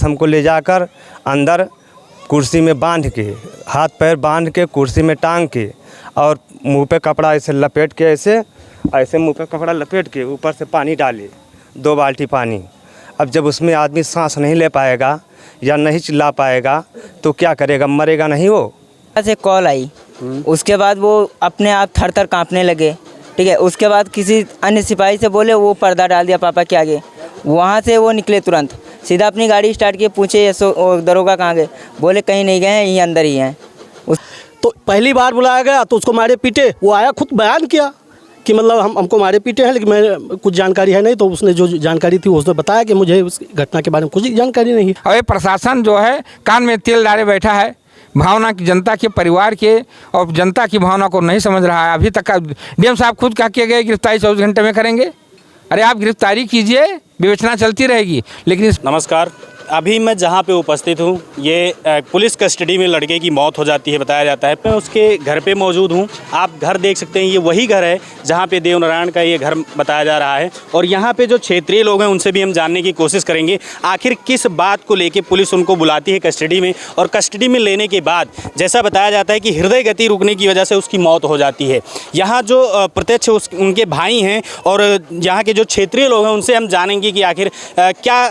हमको ले जाकर अंदर कुर्सी में बांध के, हाथ पैर बांध के कुर्सी में टांग के और मुंह पे कपड़ा ऐसे लपेट के ऐसे मुंह पे कपड़ा लपेट के ऊपर से पानी डाले, 2 बाल्टी पानी। अब जब उसमें आदमी सांस नहीं ले पाएगा या नहीं चिल्ला पाएगा तो क्या करेगा, मरेगा नहीं वो। से कॉल आई, उसके बाद वो अपने आप थर थर काँपने लगे। ठीक है, उसके बाद किसी अन्य सिपाही से बोले, वो पर्दा डाल दिया पापा के आगे। वहाँ से वो निकले तुरंत, सीधा अपनी गाड़ी स्टार्ट की, पूछे दरोगा कहाँ गए, बोले कहीं नहीं गए हैं, यहीं अंदर ही हैं। तो पहली बार बुलाया गया तो उसको मारे पीटे, वो आया खुद बयान किया कि मतलब हमको मारे पीटे हैं, लेकिन मैं कुछ जानकारी है नहीं। तो उसने जो जानकारी थी उसने बताया कि मुझे उस घटना के बारे में कुछ जानकारी नहीं है। और प्रशासन जो है कान में तेल डाले बैठा है, भावना की, जनता के, परिवार के और जनता की भावना को नहीं समझ रहा है। अभी तक डीएम साहब खुद कह के गए गिरफ्तारी 24 घंटे में करेंगे। अरे आप गिरफ्तारी कीजिए, विवेचना चलती रहेगी। लेकिन नमस्कार, अभी मैं जहां पे उपस्थित हूं, ये पुलिस कस्टडी में लड़के की मौत हो जाती है बताया जाता है। मैं उसके घर पे मौजूद हूं। आप घर देख सकते हैं, ये वही घर है जहां पे देवनारायण का ये घर बताया जा रहा है। और यहां पे जो क्षेत्रीय लोग हैं उनसे भी हम जानने की कोशिश करेंगे आखिर किस बात को लेके पुलिस उनको बुलाती है कस्टडी में, और कस्टडी में लेने के बाद जैसा बताया जाता है कि हृदय गति रुकने की वजह से उसकी मौत हो जाती है। यहाँ जो प्रत्यक्ष उनके भाई हैं और यहाँ के जो क्षेत्रीय लोग हैं उनसे हम जानेंगे कि आखिर क्या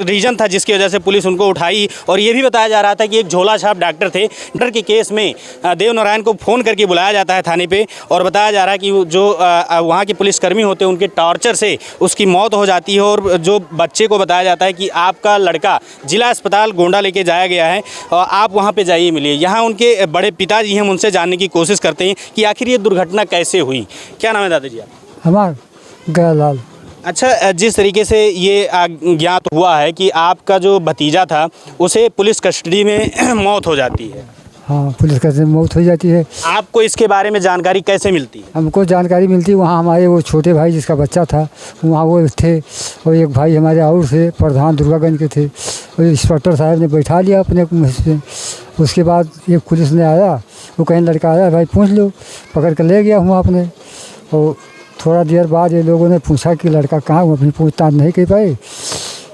रीज़न था जिसकी से पुलिस उनको उठाई। और ये भी बताया जा रहा था कि एक झोला छाप डॉक्टर थे, डॉक्टर के केस में देवनारायण को फ़ोन करके बुलाया जाता है थाने पे, और बताया जा रहा है कि जो वहाँ के पुलिसकर्मी होते हैं उनके टॉर्चर से उसकी मौत हो जाती है। और जो बच्चे को बताया जाता है कि आपका लड़का जिला अस्पताल गोंडा लेके जाया गया है और आप वहाँ पर जाइए मिलिए। यहाँ उनके बड़े पिताजी हैं, हम उनसे जानने की कोशिश करते हैं कि आखिर ये दुर्घटना कैसे हुई। क्या नाम है दादाजी आप? हमारा गयालाल। अच्छा, जिस तरीके से ये ज्ञात हुआ है कि आपका जो भतीजा था उसे पुलिस कस्टडी में मौत हो जाती है। हाँ, पुलिस कस्टडी में मौत हो जाती है। आपको इसके बारे में जानकारी कैसे मिलती है? हमको जानकारी मिलती, वहाँ हमारे वो छोटे भाई जिसका बच्चा था वहाँ वो थे, और एक भाई हमारे और थे, प्रधान दुर्गागंज के थे। और इंस्पेक्टर साहब ने बैठा लिया अपने में। उसके बाद एक पुलिस ने आया, वो कहीं लड़का आया, भाई पूछ लो, पकड़ कर ले गया वहाँ अपने। और थोड़ा देर बाद ये लोगों ने पूछा कि लड़का कहाँ, वो अपनी पूछताछ नहीं कर पाए।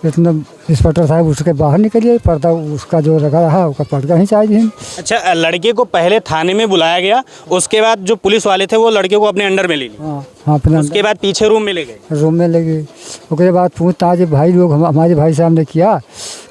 इतना इंस्पेक्टर साहब उसके बाहर निकलिए, पर्दा उसका जो लगा रहा उसका पर्दा ही चाहिए। अच्छा, लड़के को पहले थाने में बुलाया गया, उसके बाद जो पुलिस वाले थे वो लड़के को अपने अंडर में ले लिए। हाँ, अपने उसके बाद पीछे रूम में ले गए। रूम में ले गए। उसके बाद पूछताछ भाई लोग हमारे भाई साहब ने किया,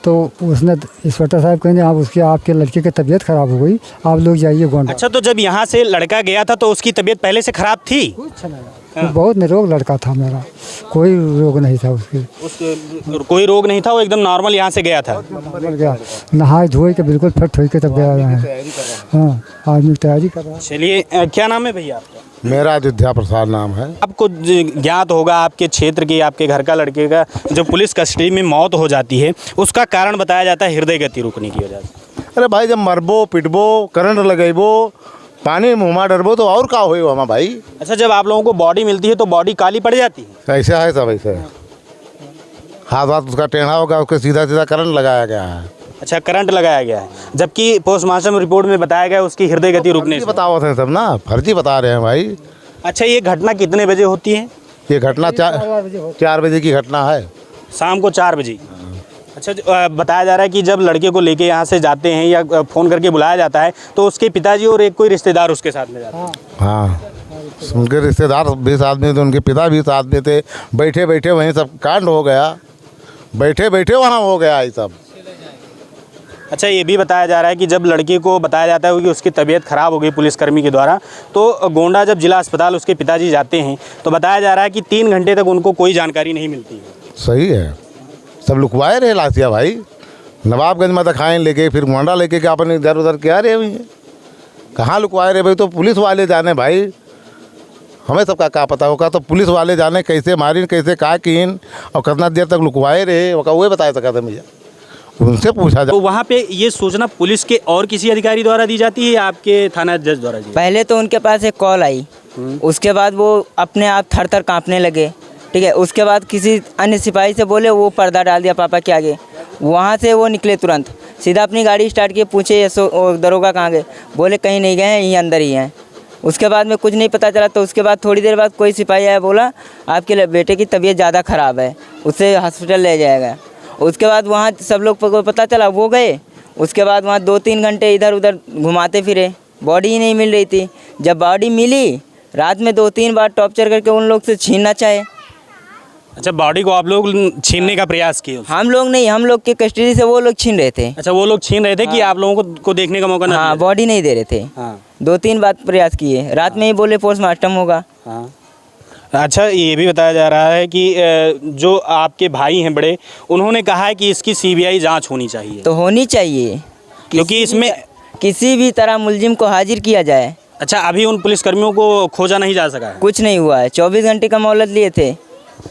तो उसने इंस्पेक्टर साहब कहने आप उसकी आपके लड़के की तबीयत ख़राब हो गई, आप लोग जाइए गोंडा। अच्छा, तो जब यहाँ से लड़का गया था तो उसकी तबीयत पहले से ख़राब थी? कुछ नहीं, बहुत निरोग लड़का था मेरा, कोई रोग नहीं था उसके। कोई रोग नहीं था, वो एकदम नॉर्मल यहाँ से गया था। गया, नहाए धोए के बिल्कुल फिट हो के तब गया है। हाँ, आदमी तैयारी कर रहा है। चलिए, क्या नाम है भैया आपका? मेरा अयोध्या प्रसाद नाम है। आपको ज्ञात होगा आपके क्षेत्र की, आपके घर का लड़के का जो पुलिस कस्टडी में मौत हो जाती है, उसका कारण बताया जाता है हृदय गति रुकने की वजह से। अरे भाई, जब मरबो पिटबो करंट लगेबो पानी मुँह डरबो तो और का हो हमारा भाई। अच्छा, जब आप लोगों को बॉडी मिलती है तो बॉडी काली पड़ जाती है? ऐसा है सब, ऐसे हाथ उसका टेढ़ा होगा, उसके सीधा सीधा करंट लगाया गया है। अच्छा, करंट लगाया गया है, जबकि पोस्टमार्टम रिपोर्ट में बताया गया उसकी हृदय गति रुकने से। बताओ थे सब ना, फर्जी बता रहे हैं भाई। अच्छा, ये घटना कितने बजे होती है? ये घटना 4 बजे की घटना है, शाम को 4 बजे। अच्छा, बताया जा रहा है कि जब लड़के को लेके यहाँ से जाते हैं या फ़ोन करके बुलाया जाता है तो उसके पिताजी और एक कोई रिश्तेदार उसके साथ में जाते हैं। हाँ, उनके रिश्तेदार भी साथ में थे, उनके पिता भी साथ में थे। बैठे बैठे वहीं सब कांड हो गया, बैठे बैठे वहाँ हो गया ये सब। अच्छा, ये भी बताया जा रहा है कि जब लड़के को बताया जाता है कि उसकी तबीयत ख़राब हो गई पुलिसकर्मी के द्वारा, तो गोंडा जब जिला अस्पताल उसके पिताजी जाते हैं तो बताया जा रहा है कि 3 घंटे तक उनको कोई जानकारी नहीं मिलती है। सही है, सब लुकवाए रहे लाशिया भाई। नवाबगंज में दिखाएँ लेके, फिर गोंडा लेके क्या अपन इधर उधर क्या रहे हुई, कहाँ लुकवाए रहे भाई? तो पुलिस वाले जाने भाई, हमें सबका क्या पता होगा। तो पुलिस वाले जाने कैसे मारिन, कैसे क्या कीन और कितना देर तक लुकवाए रहे, वो बताया सका था मुझे, उनसे पूछा जाए। तो वहाँ पे ये सूचना पुलिस के और किसी अधिकारी द्वारा दी जाती है या आपके थाना जज द्वारा दी? पहले तो उनके पास एक कॉल आई, उसके बाद वो अपने आप थर थर काँपने लगे। ठीक है, उसके बाद किसी अन्य सिपाही से बोले, वो पर्दा डाल दिया पापा के आगे। वहाँ से वो निकले तुरंत, सीधा अपनी गाड़ी स्टार्ट की, पूछे दरोगा कहाँ गए, बोले कहीं नहीं गए हैं, यहीं अंदर ही हैं। उसके बाद में कुछ नहीं पता चला। तो उसके बाद थोड़ी देर बाद कोई सिपाही आया, बोला आपके बेटे की तबीयत ज़्यादा ख़राब है, उसे हॉस्पिटल ले जाएगा। उसके बाद वहाँ सब लोग को पता चला, वो गए। उसके बाद वहाँ 2-3 घंटे इधर उधर घुमाते फिरे, बॉडी ही नहीं मिल रही थी। जब बॉडी मिली, रात में 2-3 बार टॉर्चर करके उन लोग से छीनना चाहे। अच्छा, बॉडी को आप लोग छीनने का प्रयास किए? हम लोग नहीं, हम लोग के कस्टडी से वो लोग छीन रहे थे। अच्छा, वो लोग छीन रहे थे कि आप लोगों को देखने का मौका ना हाँ, दिया? बॉडी नहीं दे रहे थे। हाँ 2-3 बार प्रयास किए, रात में ही बोले पोस्टमार्टम होगा। हाँ। अच्छा, ये भी बताया जा रहा है कि जो आपके भाई हैं बड़े, उन्होंने कहा है कि इसकी सीबीआई जांच होनी चाहिए। तो होनी चाहिए, क्योंकि इसमें किसी भी तरह मुलजिम को हाजिर किया जाए। अच्छा, अभी उन पुलिसकर्मियों को खोजा नहीं जा सका है? कुछ नहीं हुआ है, 24 घंटे का मोहलत लिए थे।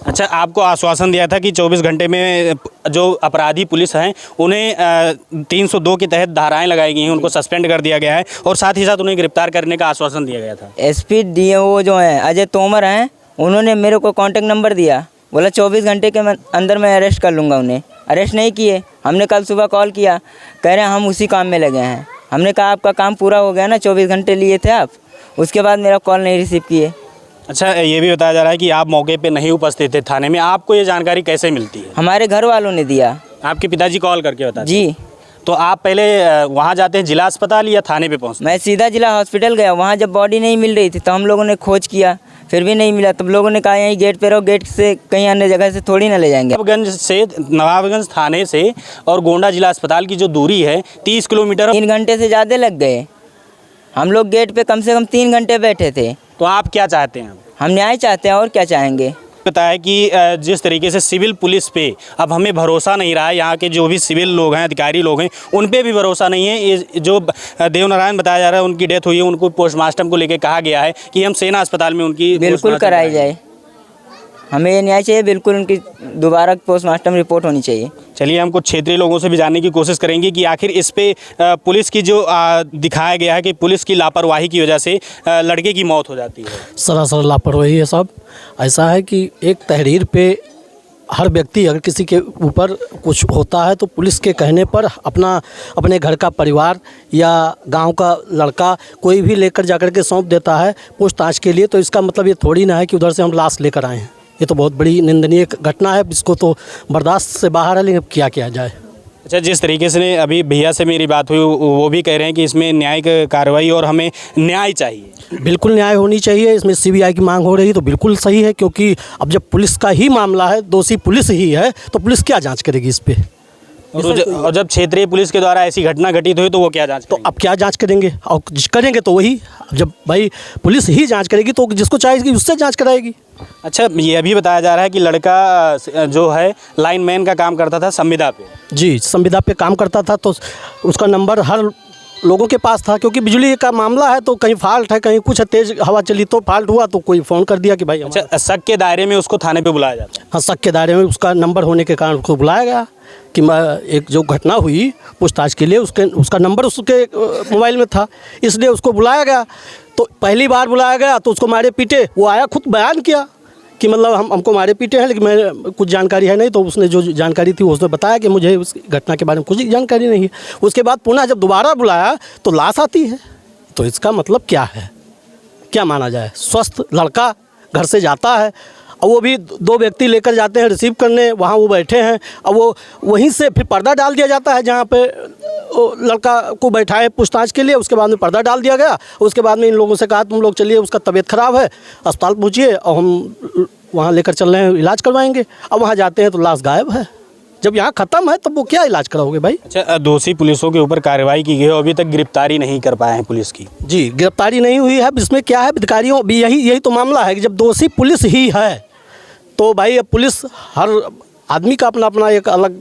अच्छा, आपको आश्वासन दिया था कि 24 घंटे में जो अपराधी पुलिस हैं उन्हें 302 के तहत धाराएं लगाई गई हैं, उनको सस्पेंड कर दिया गया है और साथ ही साथ उन्हें गिरफ्तार करने का आश्वासन दिया गया था। SP DO जो हैं अजय तोमर हैं, उन्होंने मेरे को कांटेक्ट नंबर दिया, बोला 24 घंटे के अंदर मैं अरेस्ट कर लूँगा। उन्हें अरेस्ट नहीं किए। हमने कल सुबह कॉल किया, कह रहे हैं हम उसी काम में लगे हैं। हमने कहा आपका काम पूरा हो गया ना, 24 घंटे लिए थे आप। उसके बाद मेरा कॉल नहीं रिसीव किए। अच्छा, ये भी बताया जा रहा है कि आप मौके पे नहीं उपस्थित थे थाने में, आपको ये जानकारी कैसे मिलती है? हमारे घर वालों ने दिया। आपके पिताजी कॉल करके बताते? जी। तो आप पहले वहाँ जाते हैं जिला अस्पताल या थाने पे पहुँचते? मैं सीधा जिला हॉस्पिटल गया, वहाँ जब बॉडी नहीं मिल रही थी तो हम लोगों ने खोज किया, फिर भी नहीं मिला। तब लोगों ने कहा यहीं गेट पे रहो, गेट से कहीं अन्य जगह से थोड़ी ना ले जाएंगे। नवाबगंज थाने से और गोंडा जिला अस्पताल की जो दूरी है 30 किलोमीटर। 3 घंटे से ज़्यादा लग गए। हम लोग गेट पे कम से कम 3 घंटे बैठे थे। तो आप क्या चाहते हैं? हम न्याय चाहते हैं, और क्या चाहेंगे। बताया कि जिस तरीके से सिविल पुलिस पे अब हमें भरोसा नहीं रहा है, यहाँ के जो भी सिविल लोग हैं, अधिकारी लोग हैं, उन पे भी भरोसा नहीं है। ये जो देवनारायण बताया जा रहा है, उनकी डेथ हुई है, उनको पोस्टमार्टम को लेकर कहा गया है कि हम सेना अस्पताल में उनकी बिल्कुल कराई जाए। हमें ये न्याय चाहिए, बिल्कुल उनकी दोबारा पोस्टमार्टम रिपोर्ट होनी चाहिए। चलिए, हम कुछ क्षेत्रीय लोगों से भी जानने की कोशिश करेंगे कि आखिर इस पे पुलिस की जो दिखाया गया है कि पुलिस की लापरवाही की वजह से लड़के की मौत हो जाती है। सरासर लापरवाही है साहब। ऐसा है कि एक तहरीर पे हर व्यक्ति अगर किसी के ऊपर कुछ होता है तो पुलिस के कहने पर अपने घर का परिवार या गांव का लड़का कोई भी लेकर जाकर के सौंप देता है पूछताछ के लिए। तो इसका मतलब ये थोड़ी ना है कि उधर से हम लाश लेकर आए हैं। ये तो बहुत बड़ी निंदनीय घटना है, इसको तो बर्दाश्त से बाहर है, लेकिन क्या किया जाए। अच्छा, जिस तरीके से अभी भैया से मेरी बात हुई, वो भी कह रहे हैं कि इसमें न्यायिक कार्रवाई और हमें न्याय चाहिए। बिल्कुल न्याय होनी चाहिए। इसमें सीबीआई की मांग हो रही है तो बिल्कुल सही है, क्योंकि अब जब पुलिस का ही मामला है, दोषी पुलिस ही है, तो पुलिस क्या जांच करेगी इस पर। और जब क्षेत्रीय पुलिस के द्वारा ऐसी घटना घटित हुई तो वो क्या जांच तो अब क्या जांच करेंगे? और करेंगे तो वही, जब भाई पुलिस ही जांच करेगी तो जिसको चाहेगी उससे जांच कराएगी। अच्छा, ये भी बताया जा रहा है कि लड़का जो है लाइनमैन का काम करता था संविदा पे। जी, संविदा पे काम करता था, तो उसका नंबर हर लोगों के पास था, क्योंकि बिजली का मामला है तो कहीं फॉल्ट है, कहीं कुछ है, तेज़ हवा चली तो फॉल्ट हुआ तो कोई फ़ोन कर दिया कि भाई। अच्छा, शक के दायरे में उसको थाने पे बुलाया जाता है? हाँ, शक के दायरे में उसका नंबर होने के कारण उसको बुलाया गया कि एक जो घटना हुई पूछताछ के लिए उसका नंबर उसके मोबाइल में था, इसलिए उसको बुलाया गया। तो पहली बार बुलाया गया तो उसको मारे पीटे, वो आया खुद बयान किया कि मतलब हमको मारे पीटे हैं, लेकिन मैं कुछ जानकारी है नहीं। तो उसने जो जानकारी थी उसने बताया कि मुझे उस घटना के बारे में कुछ जानकारी नहीं है। उसके बाद पुनः जब दोबारा बुलाया तो लाश आती है। तो इसका मतलब क्या है, क्या माना जाए? स्वस्थ लड़का घर से जाता है और वो भी 2 व्यक्ति लेकर जाते हैं रिसीव करने, वहाँ वो बैठे हैं और वो वहीं से फिर पर्दा डाल दिया जाता है जहाँ पे लड़का को बैठाए पूछताछ के लिए। उसके बाद में पर्दा डाल दिया गया। उसके बाद में इन लोगों से कहा तुम लोग चलिए, उसका तबीयत ख़राब है, अस्पताल पहुँचिए और हम वहाँ लेकर चल रहे हैं, इलाज करवाएंगे। अब वहाँ जाते हैं तो लाश गायब है। जब यहाँ ख़त्म है तब वो क्या इलाज कराओगे भाई? अच्छा, दोषी पुलिसों के ऊपर कार्रवाई की गई है, अभी तक गिरफ्तारी नहीं कर पाए हैं पुलिस की। जी, गिरफ्तारी नहीं हुई है। इसमें क्या है, अधिकारियों भी यही तो मामला है कि जब दोषी पुलिस ही है तो भाई अब पुलिस, हर आदमी का अपना अपना एक अलग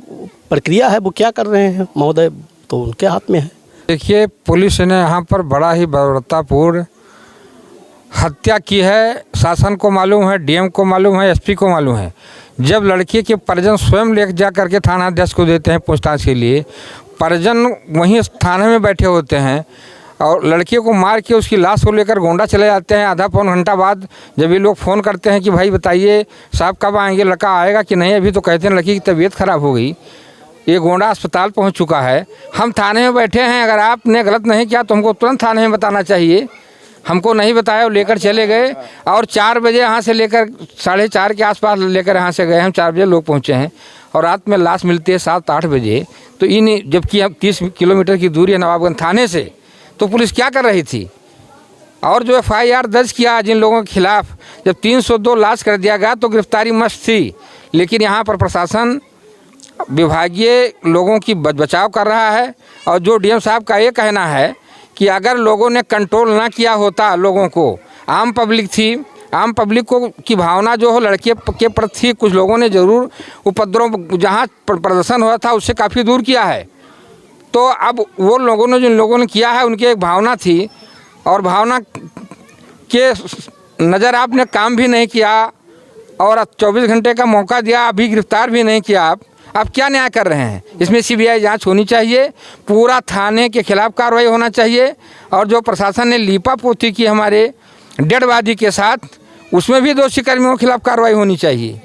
प्रक्रिया है, वो क्या कर रहे हैं महोदय, तो उनके हाथ में है। देखिए, पुलिस ने यहाँ पर बड़ा ही बर्बरतापूर्ण हत्या की है। शासन को मालूम है, डीएम को मालूम है, एसपी को मालूम है। जब लड़के के परिजन स्वयं ले जा करके थाना अध्यक्ष को देते हैं पूछताछ के लिए, परिजन वहीं थाने में बैठे होते हैं और लड़के को मार के उसकी लाश को लेकर गोंडा चले जाते हैं। आधा पौन घंटा बाद जब ये लोग फ़ोन करते हैं कि भाई बताइए साहब कब आएंगे, लड़का आएगा कि नहीं, अभी तो कहते हैं लड़की की तबीयत ख़राब हो गई, ये गोंडा अस्पताल पहुंच चुका है, हम थाने में बैठे हैं, अगर आपने गलत नहीं किया तो हमको तुरंत थाने में बताना चाहिए। हमको नहीं बताया, वो लेकर चले गए और 4 बजे यहाँ से लेकर 4:30 के आसपास लेकर यहाँ से गए। हम 4 बजे लोग पहुँचे हैं और रात में लाश मिलती है 7-8 बजे, तो इन जबकि हम 30 किलोमीटर की दूरी है नवाबगंज थाने से, तो पुलिस क्या कर रही थी? और जो FIR दर्ज किया जिन लोगों के खिलाफ, जब 302 लाश कर दिया गया तो गिरफ्तारी मस्त थी, लेकिन यहाँ पर प्रशासन विभागीय लोगों की बचाव कर रहा है। और जो DM साहब का ये कहना है कि अगर लोगों ने कंट्रोल ना किया होता, लोगों को, आम पब्लिक थी, आम पब्लिक को की भावना जो हो लड़के के प्रति, कुछ लोगों ने ज़रूर उपद्रव जहाँ प्रदर्शन हुआ था उससे काफ़ी दूर किया है। तो अब वो लोगों ने, जिन लोगों ने किया है, उनकी एक भावना थी और भावना के नज़र आपने काम भी नहीं किया और 24 घंटे का मौका दिया, अभी गिरफ्तार भी नहीं किया। आप क्या न्याय कर रहे हैं? इसमें CBI जांच होनी चाहिए, पूरा थाने के खिलाफ कार्रवाई होना चाहिए। और जो प्रशासन ने लीपापोती की हमारे डेड बॉडी के साथ, उसमें भी दोषी कर्मियों के खिलाफ कार्रवाई होनी चाहिए।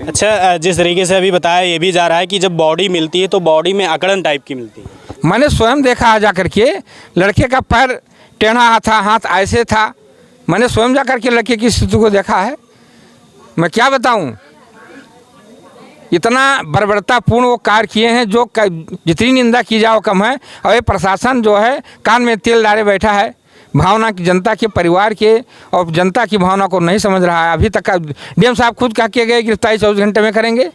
अच्छा, जिस तरीके से अभी बताया ये भी जा रहा है कि जब बॉडी मिलती है तो बॉडी में अकड़न टाइप की मिलती है। मैंने स्वयं देखा जा करके, लड़के का पैर टेढ़ा था, हाथ ऐसे था। मैंने स्वयं जा करके लड़के की स्थिति को देखा है। मैं क्या बताऊं, इतना बर्बरतापूर्ण वो कार्य किए हैं जो जितनी निंदा की जाए वो कम है। और ये प्रशासन जो है कान में तेल डाले बैठा है, भावना की, जनता के, परिवार के और जनता की भावना को नहीं समझ रहा है। अभी तक DM साहब खुद कह के गए गिरफ्तारी 24 घंटे में करेंगे।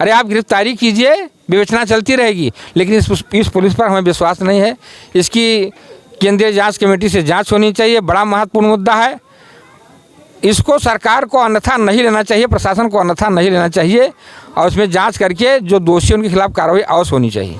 अरे आप गिरफ्तारी कीजिए, विवेचना चलती रहेगी, लेकिन इस पुलिस पर हमें विश्वास नहीं है। इसकी केंद्रीय जांच कमेटी से जांच होनी चाहिए, बड़ा महत्वपूर्ण मुद्दा है। इसको सरकार को अन्यथा नहीं लेना चाहिए, प्रशासन को अन्यथा नहीं लेना चाहिए और उसमें जांच करके जो दोषी उनके खिलाफ कार्रवाई अवश्य होनी चाहिए।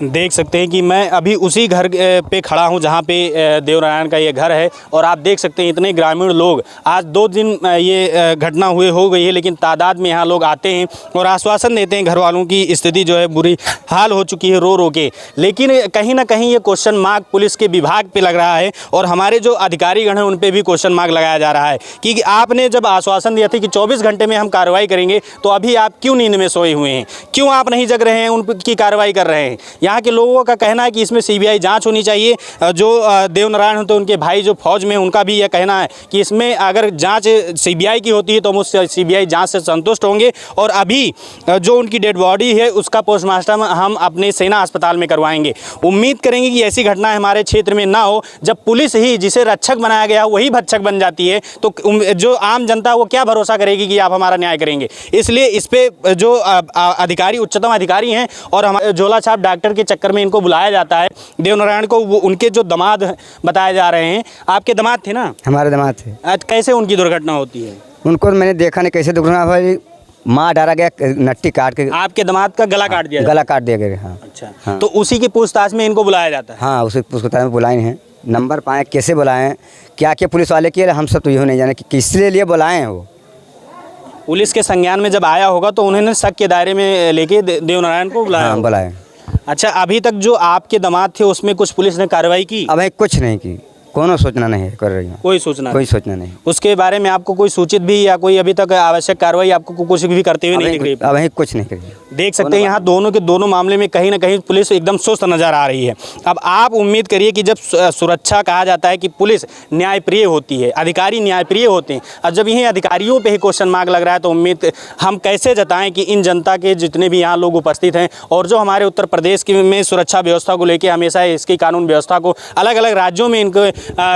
देख सकते हैं कि मैं अभी उसी घर पे खड़ा हूं जहां पे देवनारायण का ये घर है और आप देख सकते हैं इतने ग्रामीण लोग, आज 2 दिन ये घटना हुए हो गई है, लेकिन तादाद में यहाँ लोग आते हैं और आश्वासन देते हैं घर वालों की स्थिति जो है बुरी हाल हो चुकी है रो रो के। लेकिन कहीं ना कहीं ये क्वेश्चन मार्क पुलिस के विभाग पे लग रहा है और हमारे जो अधिकारीगण हैं उन पर भी क्वेश्चन मार्क लगाया जा रहा है कि आपने जब आश्वासन दिया था कि 24 घंटे में हम कार्रवाई करेंगे, तो अभी आप क्यों नींद में सोए हुए हैं? क्यों आप नहीं जग रहे हैं, उनकी कार्रवाई कर रहे हैं? यहाँ के लोगों का कहना है कि इसमें CBI जांच होनी चाहिए। जो देवनारायण होते हैं, उनके भाई जो फौज में, उनका भी यह कहना है कि इसमें अगर जांच CBI की होती है तो हम उस CBI जांच से संतुष्ट होंगे और अभी जो उनकी डेड बॉडी है उसका पोस्टमार्टम हम अपने सेना अस्पताल में करवाएंगे। उम्मीद करेंगे कि ऐसी घटना हमारे क्षेत्र में ना हो। जब पुलिस ही, जिसे रक्षक बनाया गया वही भक्षक बन जाती है, तो जो आम जनता वो क्या भरोसा करेगी कि आप हमारा न्याय करेंगे? इसलिए इस पे जो अधिकारी, उच्चतम अधिकारी हैं और हमारे झोला छाप डॉक्टर के चक्कर में इनको बुलाया जाता है देवनारायण को। वो उनके जो दामाद बताए जा रहे हैं, आपके दामाद थे ना? हमारे दामाद थे। आज कैसे उनकी दुर्घटना होती है? उनको मैंने देखा नहीं कैसे दुर्घटना भाई, माँ डाला गया, नट्टी काट के। आपके दामाद का गला काट दिया? गला काट दिया गया। हाँ। अच्छा, हाँ। तो उसी की पूछताछ में इनको बुलाया जाता है? हाँ, उसी पूछताछ में बुलाए हैं। नंबर पाए, कैसे बुलाएं, क्या क्या पुलिस वाले किए, हम सब तो यही नहीं जाने कि किस लिए बुलाए हैं। वो पुलिस के संज्ञान में जब आया होगा तो उन्होंने शक के दायरे में लेके देवनारायण को बुलाया? हाँ, बुलाए। अच्छा, अभी तक जो आपके दामाद थे उसमें कुछ पुलिस ने कार्रवाई की? अभी कुछ नहीं की, कोनो सूचना नहीं कर रही है। कोई सूचना नहीं। उसके बारे में आपको कोई सूचित भी या कोई अभी तक आवश्यक कार्रवाई आपको कुछ भी करते हुए नहीं दिख रही? अभी कुछ नहीं करी। देख सकते हैं यहाँ दोनों के दोनों मामले में कहीं ना कहीं पुलिस एकदम सुस्त नजर आ रही है। अब आप उम्मीद करिए कि जब सुरक्षा कहा जाता है कि पुलिस न्यायप्रिय होती है, अधिकारी न्यायप्रिय होते हैं, और जब यही अधिकारियों पे ही क्वेश्चन मार्क लग रहा है, तो उम्मीद हम कैसे जताएं कि इन जनता के जितने भी यहाँ लोग उपस्थित हैं और जो हमारे उत्तर प्रदेश की में सुरक्षा व्यवस्था को लेकर हमेशा इसकी कानून व्यवस्था को अलग अलग राज्यों में इनको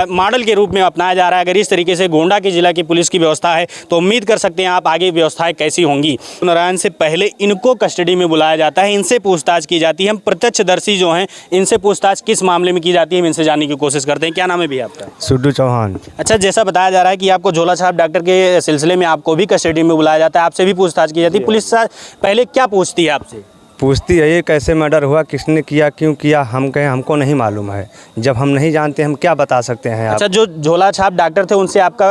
मॉडल के रूप में अपनाया जा रहा है। अगर इस तरीके से गोंडा की जिला की पुलिस की व्यवस्था है तो उम्मीद कर सकते हैं आप आगे व्यवस्थाएं कैसी होंगी। नारायण से पहले इनको कस्टडी में बुलाया जाता है, इनसे पूछताछ की जाती है। हम प्रत्यक्षदर्शी जो हैं इनसे पूछताछ किस मामले में की जाती है हम इनसे जानने की कोशिश करते हैं। क्या नाम है भैया आपका? सुड्डू चौहान। अच्छा, जैसा बताया जा रहा है कि आपको झोला छाप डॉक्टर के सिलसिले में आपको भी कस्टडी में बुलाया जाता है, आपसे भी पूछताछ की जाती है। पुलिस पहले क्या पूछती है आपसे? पूछती है ये कैसे मर्डर हुआ, किसने किया, क्यों किया। हम कहें हमको नहीं मालूम है। जब हम नहीं जानते हम क्या बता सकते हैं। अच्छा, जो झोला छाप डॉक्टर थे उनसे आपका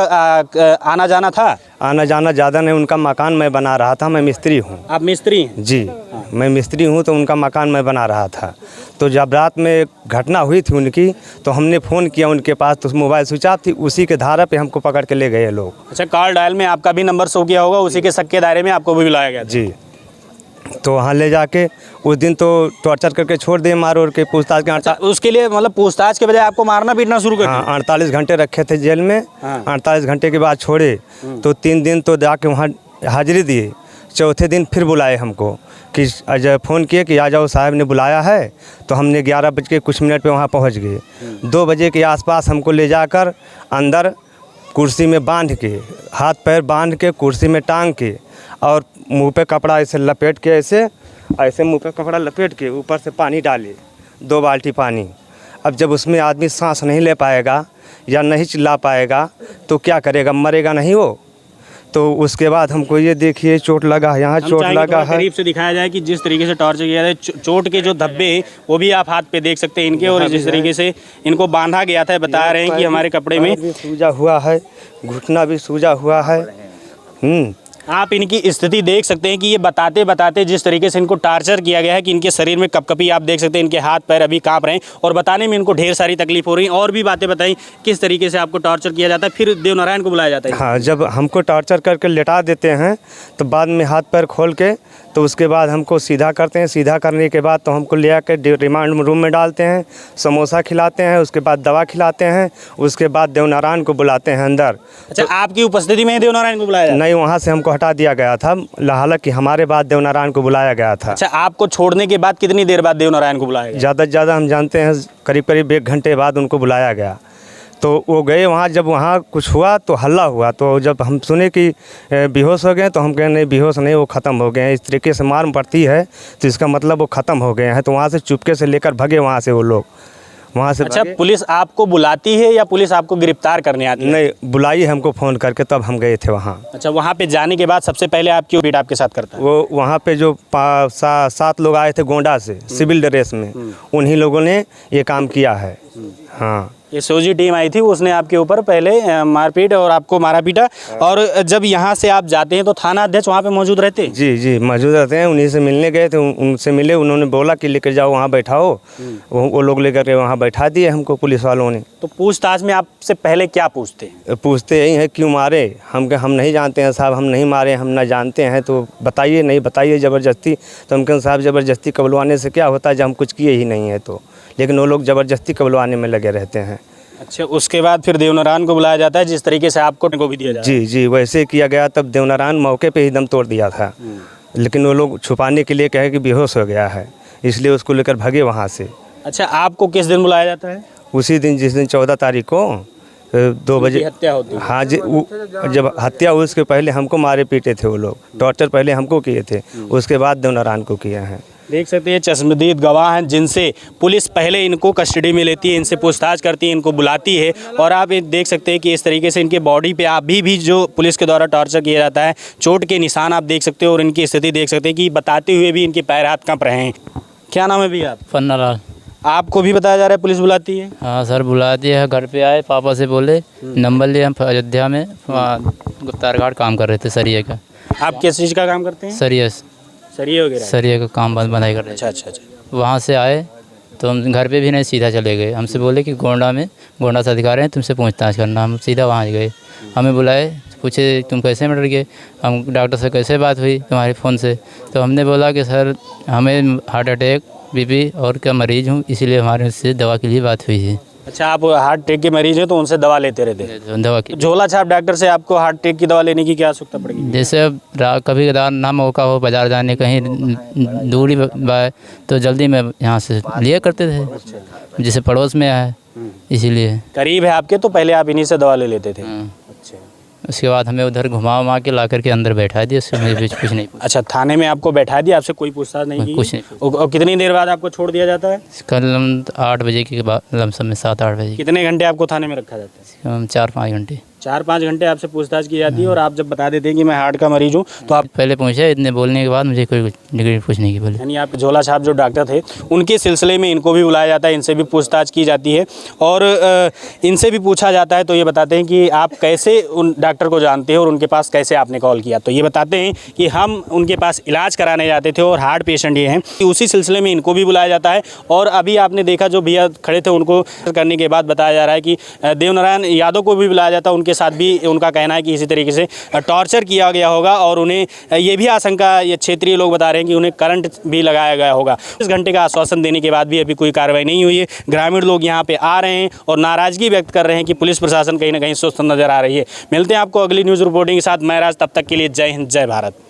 आना जाना था? आना जाना ज़्यादा नहीं, उनका मकान मैं बना रहा था। मैं मिस्त्री हूँ। आप मिस्त्री हैं? जी, मैं मिस्त्री हूँ, तो उनका मकान मैं बना रहा था। तो जब रात में घटना हुई थी उनकी, तो हमने फ़ोन किया उनके पास, तो मोबाइल स्विच ऑफ थी। उसी के धारा पे हमको पकड़ के ले गए लोग। अच्छा, कॉल डायल में आपका भी नंबर शो किया होगा, उसी के शक के दायरे में आपको भी बुलाया गया? जी। तो वहाँ ले जाके उस दिन तो टॉर्चर करके छोड़ दिए, मार और के पूछताछ के। उसके लिए मतलब पूछताछ के बजाय आपको मारना पीटना शुरू कर दिया? हाँ, 48 घंटे रखे थे जेल में। 48 घंटे के बाद छोड़े तो 3 दिन तो जाके वहाँ हाजिरी दिए। चौथे दिन फिर बुलाए हमको कि जब फ़ोन किए कि आ जाओ साहब ने बुलाया है, तो हमने 11 बज के कुछ मिनट पे वहाँ पहुँच गए। 2 बजे के आसपास हमको ले जाकर अंदर कुर्सी में बांध के, हाथ पैर बांध के कुर्सी में टांग के और मुंह पे कपड़ा ऐसे लपेट के ऐसे मुंह पे कपड़ा लपेट के ऊपर से पानी डाले, 2 बाल्टी पानी। अब जब उसमें आदमी सांस नहीं ले पाएगा या नहीं चिल्ला पाएगा तो क्या करेगा, मरेगा नहीं वो। तो उसके बाद हमको ये देखिए चोट लगा, यहाँ चोट लगा है। करीब से दिखाया जाए कि जिस तरीके से टॉर्चर किया जाए, चोट के जो धब्बे वो भी आप हाथ पे देख सकते हैं इनके, और जिस तरीके से इनको बांधा गया था, बता रहे हैं कि हमारे कपड़े में सूजा हुआ है, घुटना भी सूजा हुआ है। आप इनकी स्थिति देख सकते हैं कि ये बताते बताते जिस तरीके से इनको टार्चर किया गया है कि इनके शरीर में कपकपी आप देख सकते हैं, इनके हाथ पैर अभी कांप रहे हैं और बताने में इनको ढेर सारी तकलीफ हो रही है। और भी बातें बताई किस तरीके से आपको टॉर्चर किया जाता है, फिर देवनारायण को बुलाया जाता है। हाँ, जब हमको टॉर्चर करके लेटा देते हैं तो बाद में हाथ पैर खोल के तो उसके बाद हमको सीधा करते हैं। सीधा करने के बाद तो हमको ले आकर रिमांड रूम में डालते हैं, समोसा खिलाते हैं, उसके बाद दवा खिलाते हैं, उसके बाद देवनारायण को बुलाते हैं अंदर। अच्छा, आपकी उपस्थिति में देवनारायण को बुलाया? नहीं, वहाँ से हमको हटा दिया गया था, हालांकि हमारे बाद देवनारायण को बुलाया गया था। अच्छा, आपको छोड़ने के बाद कितनी देर बाद देवनारायण को बुलाया गया? ज़्यादा से ज़्यादा हम जानते हैं करीब करीब 1 घंटे बाद उनको बुलाया गया। तो वो गए वहाँ, जब वहाँ कुछ हुआ तो हल्ला हुआ, तो जब हम सुने कि बेहोश हो गए तो हम कहे नहीं बेहोश नहीं, वो ख़त्म हो गए हैं। इस तरीके से मार पड़ती है तो इसका मतलब वो ख़त्म हो गए हैं। तो वहाँ से चुपके से लेकर भगे वहाँ से वो लोग, वहाँ से। अच्छा, पुलिस आपको बुलाती है या पुलिस आपको गिरफ्तार करने आती है? नहीं, बुलाई हमको फ़ोन करके, तब हम गए थे वहाँ। अच्छा, वहाँ पे जाने के बाद सबसे पहले आपकी बीट आपके साथ करता है? वो वहाँ पे जो 7 लोग आए थे गोंडा से सिविल ड्रेस में, उन्हीं लोगों ने ये काम किया है। हाँ, ये सोजी टीम आई थी, उसने आपके ऊपर पहले मारपीट और आपको मारा पीटा। और जब यहाँ से आप जाते हैं तो थाना अध्यक्ष वहाँ पे मौजूद रहते हैं? जी जी, मौजूद रहते हैं। उन्हीं से मिलने गए थे, उनसे मिले, उन्होंने बोला कि लेकर जाओ वहाँ बैठाओ। वो लोग लेकर के वहाँ बैठा दिए हमको पुलिस वालों ने। तो पूछताछ में आपसे पहले क्या पूछते हैं? पूछते यही है क्यों मारे। हम नहीं जानते हैं साहब, हम नहीं मारे, हम ना जानते हैं। तो बताइए, नहीं बताइए ज़बरदस्ती। तो हम कहें साहब ज़बरदस्ती कबलवाने से क्या होता है जब हम कुछ किए ही नहीं है तो। लेकिन वो लोग ज़बरदस्ती कबलवाने में लगे रहते हैं। अच्छा, उसके बाद फिर देवनारायण को बुलाया जाता है, जिस तरीके से आपको को भी दिया जाता है? जी जी, वैसे किया गया। तब देवनारायण मौके पे ही दम तोड़ दिया था, लेकिन वो लोग छुपाने के लिए कहे कि बेहोश हो गया है, इसलिए उसको लेकर भगे वहाँ से। अच्छा, आपको किस दिन बुलाया जाता है? उसी दिन, जिस दिन 14 तारीख को 2 बजे हत्या होती है। हाँ जी, जब हत्या हुई उसके पहले हमको मारे पीटे थे वो लोग, टॉर्चर पहले हमको किए थे, उसके बाद देवनारायण को किए हैं। देख सकते हैं चश्मदीद गवाह हैं जिनसे पुलिस पहले इनको कस्टडी में लेती है, इनसे पूछताछ करती है, इनको बुलाती है। और आप ये देख सकते हैं कि इस तरीके से इनके बॉडी पे अभी भी जो पुलिस के द्वारा टॉर्चर किया जाता है, चोट के निशान आप देख सकते हो और इनकी स्थिति देख सकते हैं कि बताते हुए भी इनके पैर हाथ कांप रहे हैं। क्या नाम है भैया आप? पन्ना लाल। आपको भी बताया जा रहा है पुलिस बुलाती है? हाँ सर, बुला दिया है। घर पे आए, पापा से बोले, नंबर लिए। हम अयोध्या में वहाँ गुप्तार घाट काम कर रहे थे, सरिये का। आप किस चीज़ का काम करते हैं? सरिये वगैरह? सरिये का काम बनाई कर रहे थे। अच्छा। वहाँ से आए तो हम घर पे भी नहीं, सीधा चले गए। हमसे बोले कि गोंडा से अधिकारी हैं, तुमसे पूछताछ करना। हम सीधा वहाँ गए। हमें बुलाए, पूछे तुम कैसे मर गए, हम डॉक्टर से कैसे बात हुई तुम्हारे फ़ोन से। तो हमने बोला कि सर हमें हार्ट अटैक, बीपी और का मरीज़ हूँ, इसीलिए हमारे से दवा के लिए बात हुई है। अच्छा, आप हार्ट अटैक के मरीज हैं तो उनसे दवा लेते रहते हैं? दवा की झोला छाप डॉक्टर से आपको हार्ट अटैक की दवा लेने की क्या आवश्यकता पड़ेगी? जैसे अब कभी कदार ना मौका हो बाज़ार जाने, कहीं दूरी बाय, तो जल्दी में यहाँ से लिया करते थे, जैसे पड़ोस में है इसीलिए। करीब है आपके, तो पहले आप इन्हीं से दवा ले लेते थे? अच्छा। उसके बाद हमें उधर घुमा के ला करके अंदर बैठा दिया, उससे मुझे कुछ नहीं पूछा। अच्छा, थाने में आपको बैठा दिया, आपसे कोई पूछताछ नहीं की? कुछ नहीं। और कितनी देर बाद आपको छोड़ दिया जाता है? कल 8 बजे के बाद, लमसम में 7-8 बजे। कितने घंटे आपको थाने में रखा जाता है? 4-5 घंटे। 4-5 घंटे आपसे पूछताछ की जाती है। और आप जब बता देते हैं कि मैं हार्ट का मरीज हूँ तो आप पहले पूछे, इतने बोलने के बाद मुझे कोई कुछ नहीं की बोले। यानी आप झोला छाप जो डॉक्टर थे उनके सिलसिले में इनको भी बुलाया जाता है, इनसे भी पूछताछ की जाती है और इनसे भी पूछा जाता है। तो ये बताते हैं कि आप कैसे उन डॉक्टर को जानते हैं और उनके पास कैसे आपने कॉल किया। तो ये बताते हैं कि हम उनके पास इलाज कराने जाते थे और हार्ट पेशेंट ये हैं, उसी सिलसिले में इनको भी बुलाया जाता है। और अभी आपने देखा जो भैया खड़े थे उनको करने के बाद बताया जा रहा है कि देवनारायण यादव को भी बुलाया जाता है, उनके साथ भी उनका कहना है कि इसी तरीके से टॉर्चर किया गया होगा। और उन्हें ये भी आशंका, ये क्षेत्रीय लोग बता रहे हैं कि उन्हें करंट भी लगाया गया होगा। इस घंटे का आश्वासन देने के बाद भी अभी कोई कार्रवाई नहीं हुई है। ग्रामीण लोग यहाँ पे आ रहे हैं और नाराजगी व्यक्त कर रहे हैं कि पुलिस प्रशासन कहीं ना कहीं सुस्त नजर आ रही है। मिलते हैं आपको अगली न्यूज़ रिपोर्टिंग के साथ। मैं राज, तब तक के लिए जय हिंद, जय भारत।